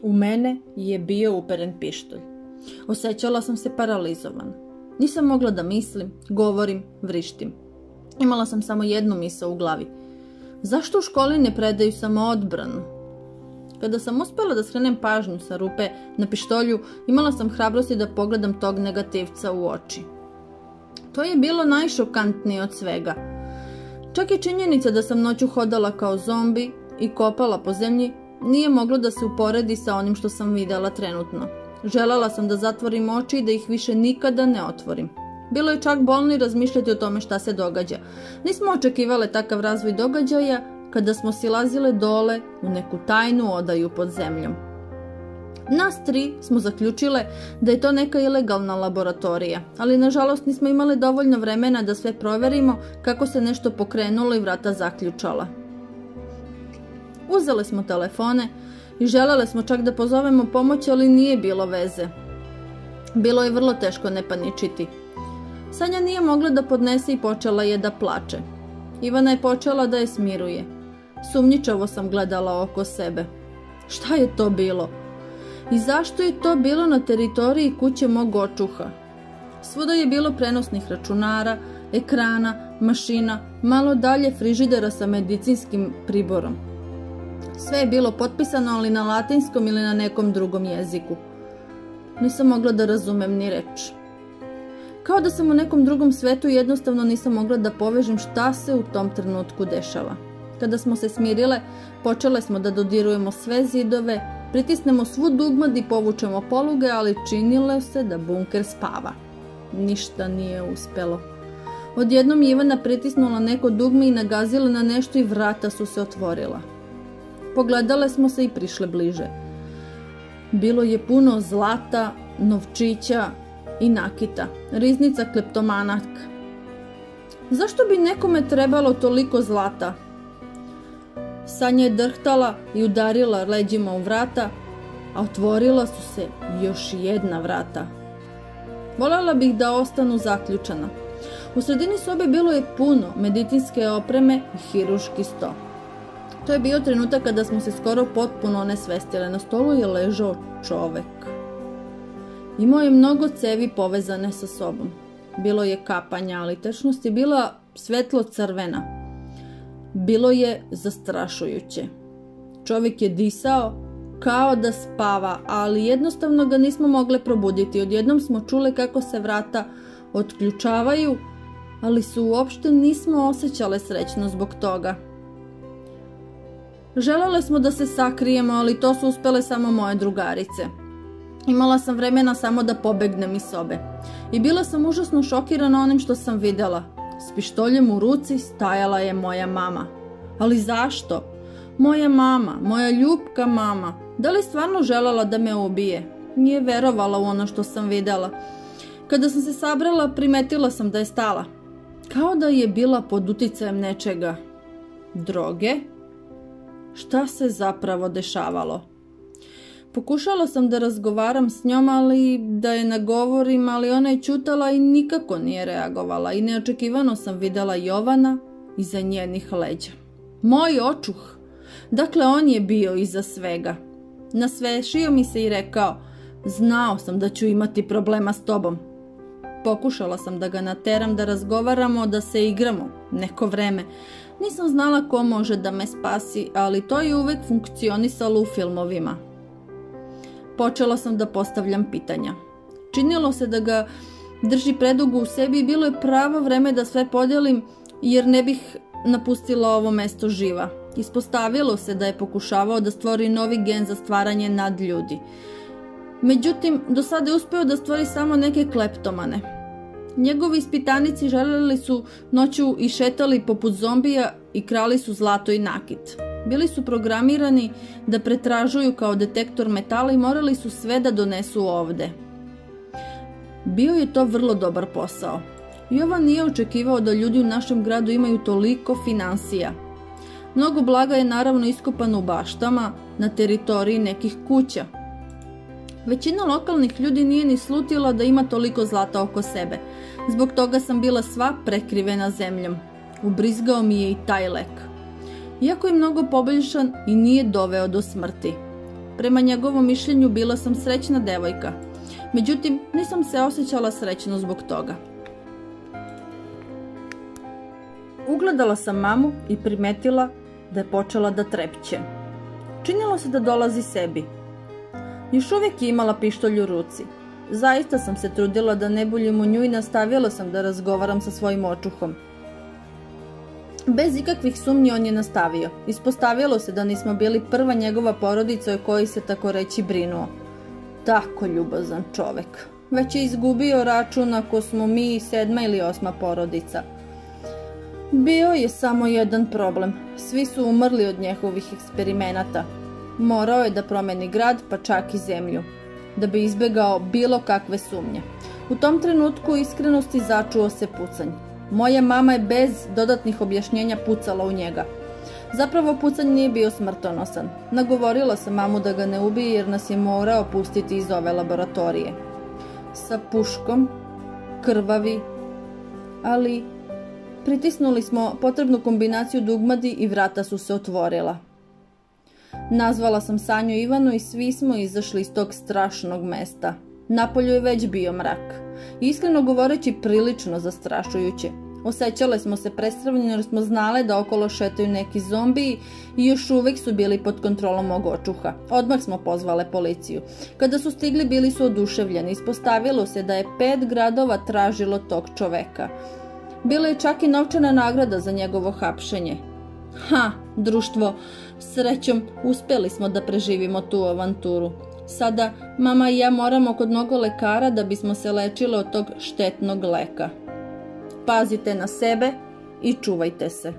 U mene je bio uperen pištolj. Osjećala sam se paralizovan. Nisam mogla da mislim, govorim, vrištim. Imala sam samo jednu misao u glavi. Zašto u školi ne predaju samoodbranu? Kada sam uspjela da skrenem pažnju sa rupe na pištolju, imala sam hrabrosti da pogledam tog negativca u oči. To je bilo najšokantnije od svega. Čak i činjenica da sam noću hodala kao zombi i kopala po zemlji nije moglo da se uporedi sa onim što sam videla trenutno. Želela sam da zatvorim oči i da ih više nikada ne otvorim. Bilo je čak bolno i razmišljati o tome šta se događa. Nismo očekivale takav razvoj događaja kada smo silazile dole u neku tajnu odaju pod zemljom. Nas 3 smo zaključile da je to neka ilegalna laboratorija, ali nažalost nismo imale dovoljno vremena da sve proverimo kako se nešto pokrenulo i vrata zaključala. Uzele smo telefone i želele smo čak da pozovemo pomoć, ali nije bilo veze. Bilo je vrlo teško ne paničiti. Sanja nije mogla da podnese i počela je da plače. Ivana je počela da je smiruje. Sumnjičavo sam gledala oko sebe. Šta je to bilo? I zašto je to bilo na teritoriji kuće mog očuha? Svuda je bilo prenosnih računara, ekrana, mašina, malo dalje frižidera sa medicinskim priborom. Sve je bilo potpisano, ali na latinskom ili na nekom drugom jeziku. Nisam mogla da razumem ni reč. Kao da sam u nekom drugom svetu i jednostavno nisam mogla da povežem šta se u tom trenutku dešava. Kada smo se smirile, počele smo da dodirujemo sve zidove, pritisnemo svu dugmad i povučemo poluge, ali činilo se da bunker spava. Ništa nije uspelo. Odjednom je Ivana pritisnula neko dugme i nagazila na nešto i vrata su se otvorila. Pogledale smo se i prišle bliže. Bilo je puno zlata, novčića i nakita. Riznica kleptomanaka. Zašto bi nekome trebalo toliko zlata? Sanja je drhtala i udarila leđima u vrata, a otvorila su se još jedna vrata. Voljela bih da ostanu zaključana. U sredini sobe bilo je puno medicinske opreme i hirurški sto. To je bio trenutak kada smo se skoro potpuno onesvestile. Na stolu je ležao čovek. Imao je mnogo cevi povezane sa sobom. Bilo je kapanja, ali tečnost je bila svetlo crvena. Bilo je zastrašujuće. Čovjek je disao kao da spava, ali jednostavno ga nismo mogle probuditi. Odjednom smo čule kako se vrata otključavaju, ali se uopšte nismo osjećale srećno zbog toga. Želele smo da se sakrijemo, ali to su uspele samo moje drugarice. Imala sam vremena samo da pobegnem iz sobe. I bila sam užasno šokirana onim što sam videla. S pištoljem u ruci stajala je moja mama. Ali zašto? Moja mama, moja ljubka mama. Da li stvarno želela da me ubije? Nije verovala u ono što sam videla. Kada sam se sabrala, primetila sam da je stala. Kao da je bila pod uticajem nečega. Droge? Šta se zapravo dešavalo? Pokušala sam da razgovaram s njom, ali da je nagovorim, ali ona je ćutala i nikako nije reagovala i neočekivano sam videla Jovana iza njenih leđa. Moj očuh! Dakle, on je bio iza svega. Nasvešio mi se i rekao, znao sam da ću imati problema s tobom. Pokušala sam da ga nateram da razgovaramo, da se igramo neko vreme. Nisam znala ko može da me spasi, ali to je uvek funkcionisalo u filmovima. Počela sam da postavljam pitanja. Činilo se da ga drži predugo u sebi i bilo je pravo vreme da sve podelim, jer ne bih napustila ovo mesto živa. Ispostavilo se da je pokušavao da stvori novi gen za stvaranje nadljudi. Međutim, do sada je uspeo da stvori samo neke kleptomane. Njegovi ispitanici želeli su noću i šetali poput zombija i krali su zlato i nakit. Bili su programirani da pretražuju kao detektor metala i morali su sve da donesu ovde. Bio je to vrlo dobar posao. Jovan nije očekivao da ljudi u našem gradu imaju toliko finansija. Mnogo blaga je naravno iskopano u baštama na teritoriji nekih kuća. Većina lokalnih ljudi nije ni slutila da ima toliko zlata oko sebe. Zbog toga sam bila sva prekrivena zemljom. Ubrizgao mi je i taj lek. Iako je mnogo poboljšan i nije doveo do smrti. Prema njegovom mišljenju bila sam srećna devojka. Međutim, nisam se osjećala srećno zbog toga. Ugledala sam mamu i primetila da je počela da trepće. Činilo se da dolazi sebi. Još uvijek je imala pištolj u ruci. Zaista sam se trudila da ne buljim u nju i nastavila sam da razgovaram sa svojim očuhom. Bez ikakvih sumnji on je nastavio. Ispostavilo se da nismo bili prva njegova porodica o kojoj se tako reći brinuo. Tako ljubazan čovek. Već je izgubio račun ako smo mi 7. ili 8. porodica. Bio je samo jedan problem. Svi su umrli od njegovih eksperimenata. Morao je da promeni grad, pa čak i zemlju, da bi izbegao bilo kakve sumnje. U tom trenutku iskrenosti začuo se pucanj. Moja mama je bez dodatnih objašnjenja pucala u njega. Zapravo pucanj nije bio smrtonosan. Nagovorila sam mamu da ga ne ubije jer nas je morao pustiti iz ove laboratorije. Sa puškom, krvavi, ali pritisnuli smo potrebnu kombinaciju dugmadi i vrata su se otvorila. Nazvala sam Sanju i Ivanu i svi smo izašli iz tog strašnog mesta. Napolju je već bio mrak. Iskreno govoreći prilično zastrašujuće. Osjećale smo se prestravljeno jer smo znale da okolo šetaju neki zombiji i još uvijek su bili pod kontrolom mog očuha. Odmah smo pozvale policiju. Kada su stigli bili su oduševljeni. Ispostavilo se da je 5 gradova tražilo tog čoveka. Bila je čak i novčana nagrada za njegovo hapšenje. Društvo, srećom uspjeli smo da preživimo tu avanturu. Sada mama i ja moramo kod mnogo lekara da bismo se lečile od tog štetnog leka. Pazite na sebe i čuvajte se.